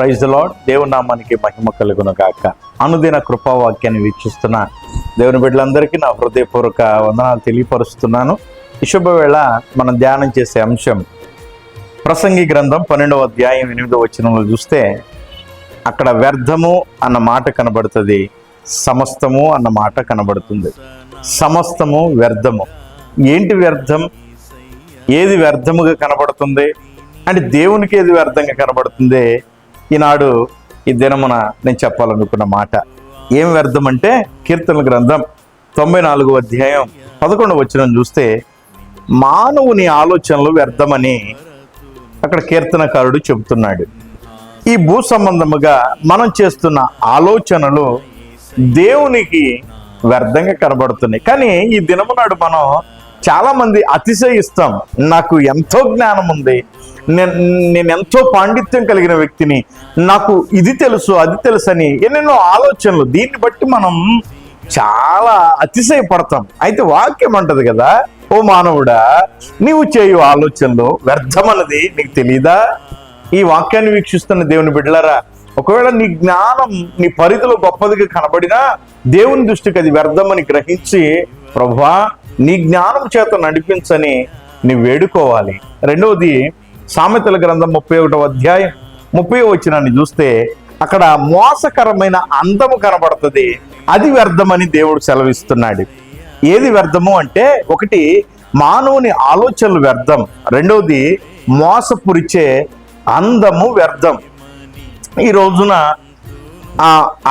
Praise the lord. దేవుని నామానికి మహిమ కలుగును గాక. అనుదిన కృపావాక్యాన్ని వీక్షిస్తున్న దేవుని బిడ్డలందరికీ నా హృదయపూర్వక వందనాలు తెలియపరుస్తున్నాను. ఈ శుభవేళ మనం ధ్యానం చేసే అంశం ప్రసంగి గ్రంథం 12వ అధ్యాయం 8వ వచనంలో చూస్తే అక్కడ వ్యర్థము అన్న మాట కనబడుతుంది, సమస్తము అన్న మాట కనబడుతుంది. సమస్తము వ్యర్థము. ఏంటి వ్యర్థం? ఏది వ్యర్థముగా కనబడుతుంది అంటే దేవునికి ఏది వ్యర్థంగా కనబడుతుంది? ఈనాడు ఈ దినమున నేను చెప్పాలనుకున్న మాట ఏం వ్యర్థం అంటే కీర్తనల గ్రంథం 94వ అధ్యాయం 11వ వచనం చూస్తే మానవుని ఆలోచనలు వ్యర్థమని అక్కడ కీర్తనకారుడు చెబుతున్నాడు. ఈ భూ సంబంధముగా మనం చేస్తున్న ఆలోచనలు దేవునికి వ్యర్థంగా కనబడుతున్నాయి. కానీ ఈ దినము నాడు మనం చాలా మంది అతిశయిస్తాం. నాకు ఎంతో జ్ఞానం ఉంది, నేను ఎంతో పాండిత్యం కలిగిన వ్యక్తిని, నాకు ఇది తెలుసు అది తెలుసు అని ఎన్నెన్నో ఆలోచనలు. దీన్ని బట్టి మనం చాలా అతిశయపడతాం. అయితే వాక్యం అంటది కదా, ఓ మానవుడా, నీవు చేయు ఆలోచనలు వ్యర్థమన్నది నీకు తెలీదా? ఈ వాక్యాన్ని వీక్షిస్తున్న దేవుని బిడ్డలారా, ఒకవేళ నీ జ్ఞానం నీ పరిధిలో గొప్పదిగా కనబడినా దేవుని దృష్టికి అది వ్యర్థమని గ్రహించి, ప్రభువా నీ జ్ఞానం చేత నడిపించని నీ వేడుకోవాలి. రెండవది సామెతల గ్రంథం 31వ అధ్యాయం 30వ వచనాన్ని చూస్తే అక్కడ మోసకరమైన అందము కనబడుతుంది, అది వ్యర్థమని దేవుడు సెలవిస్తున్నాడు. ఏది వ్యర్థము అంటే ఒకటి మానవుని ఆలోచనలు వ్యర్థం, రెండవది మోసపురిచే అందము వ్యర్థం. ఈ రోజున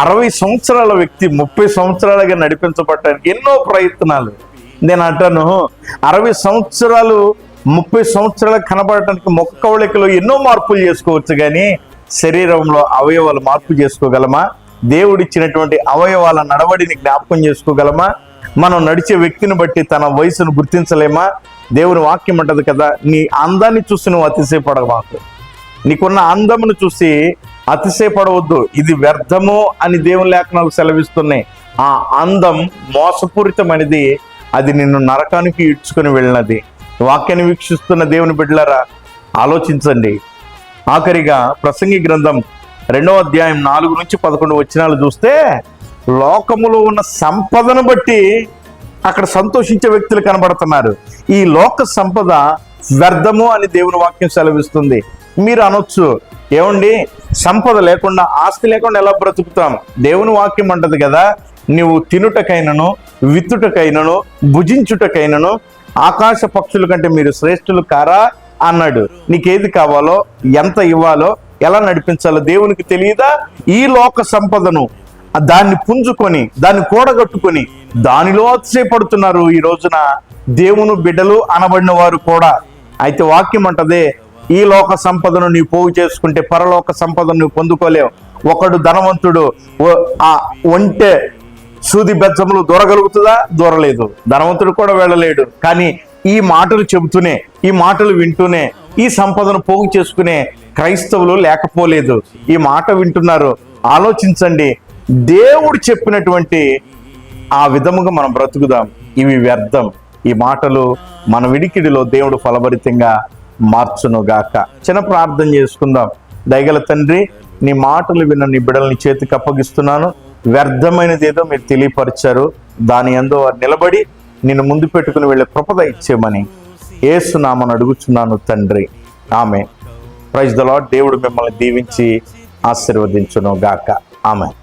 60 సంవత్సరాల వ్యక్తి 30 సంవత్సరాలుగా నడిపించబడటానికి ఎన్నో ప్రయత్నాలు. నేను అంటాను 60 సంవత్సరాలు 30 సంవత్సరాలకు కనబడటానికి ముఖ కవళికలో ఎన్నో మార్పులు చేసుకోవచ్చు, కానీ శరీరంలో అవయవాలు మార్పు చేసుకోగలమా? దేవుడిచ్చినటువంటి అవయవాల నడవడిని జ్ఞాపకం చేసుకోగలమా? మనం నడిచే వ్యక్తిని బట్టి తన వయసును గుర్తించలేమా? దేవుని వాక్యం అంటది కదా, నీ అందాన్ని చూసి నువ్వు అతిశయపడమాకు, నీకున్న అందమును చూసి అతిశయపడవద్దు, ఇది వ్యర్థము అని దేవుని లేఖనాలు సెలవిస్తున్నాయి. ఆ అందం మోసపూరితమైనది, అది నిన్ను నరకానికి ఈడ్చుకొని వెళ్ళినది. వాక్యాన్ని వీక్షిస్తున్న దేవుని బిడ్డలారా, ఆలోచించండి. ఆఖరిగా ప్రసంగి గ్రంథం 2వ అధ్యాయం 4 నుంచి 11 వచనాలు చూస్తే లోకములో ఉన్న సంపదను బట్టి అక్కడ సంతోషించే వ్యక్తులు కనబడుతున్నారు. ఈ లోక సంపద వ్యర్థము అని దేవుని వాక్యం సెలవిస్తుంది. మీరు అనొచ్చు, ఏమండి సంపద లేకుండా ఆస్తి లేకుండా ఎలా బ్రతుకుతాం? దేవుని వాక్యం అంటది కదా, నీవు తినుటకైనను విత్తుటకైనను భుజించుటకైనను ఆకాశ పక్షుల కంటే మీరు శ్రేష్ఠులు కారా అన్నాడు. నీకేది కావాలో, ఎంత ఇవ్వాలో, ఎలా నడిపించాలో దేవునికి తెలియదా? ఈ లోక సంపదను దాన్ని పుంజుకొని దాన్ని కూడగట్టుకొని దానిలో అతిశయపడుతున్నారు ఈ రోజున దేవుని బిడ్డలు అనబడిన వారు కూడా. అయితే వాక్యం అంటదే, ఈ లోక సంపదను నీవు పోగు చేసుకుంటే పరలోక సంపదను నువ్వు పొందుకోలేవు. ఒకడు ధనవంతుడు ఒంటె సూది బెజ్జములు దూరగలుగుతుందా? దూరలేదు. ధనవంతుడు కూడా వెళ్ళలేడు. కానీ ఈ మాటలు చెబుతూనే, ఈ మాటలు వింటూనే ఈ సంపదను పోగు చేసుకునే క్రైస్తవులు లేకపోలేదు. ఈ మాట వింటున్నారు. ఆలోచించండి, దేవుడు చెప్పినటువంటి ఆ విధముగా మనం బ్రతుకుదాం. ఇవి వ్యర్థం. ఈ మాటలు మన విడికిడిలో దేవుడు ఫలభరితంగా మార్చునుగాక. చిన్న ప్రార్థన చేసుకుందాం. దయగల తండ్రి, నీ మాటలు విన్న నీ బిడ్డల్ని చేతికి అప్పగిస్తున్నాను. వ్యర్థమైనది ఏదో మీరు తెలియపరిచారు, దాని యందు నిలబడి నిన్ను ముందు పెట్టుకుని వెళ్ళే కృపద ఇచ్చేయమని యేసు నామమున అడుగుచున్నాను తండ్రి, ఆమెన్. Praise the lord. దేవుడు మిమ్మల్ని దీవించి ఆశీర్వదించును గాక. ఆమెన్.